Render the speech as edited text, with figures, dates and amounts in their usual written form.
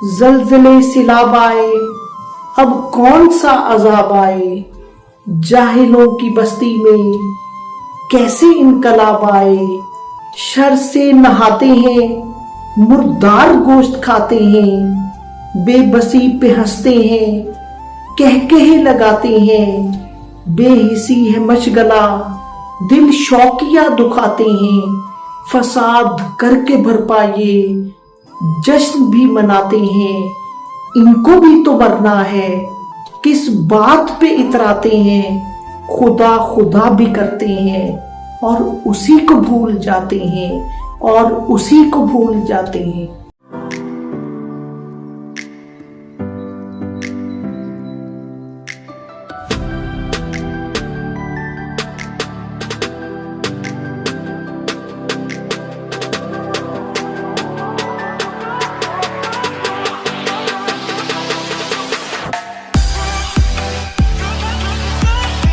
जलजले Scilab आए, अब कौन सा अजाब आए। जाहिलों की बस्ती में कैसे इनकलाब आए। शर से नहाते हैं, मुर्दार गोश्त खाते हैं। बेबसी पे हंसते हैं, कह कहे लगाते हैं। बेहिसी है मशगला, दिल शौकिया दुखाते हैं। फसाद करके भरपाए जश्न भी मनाते हैं। इनको भी तो मरना है, किस बात पे इतराते हैं। खुदा खुदा भी करते हैं और उसी को भूल जाते हैं, और उसी को भूल जाते हैं।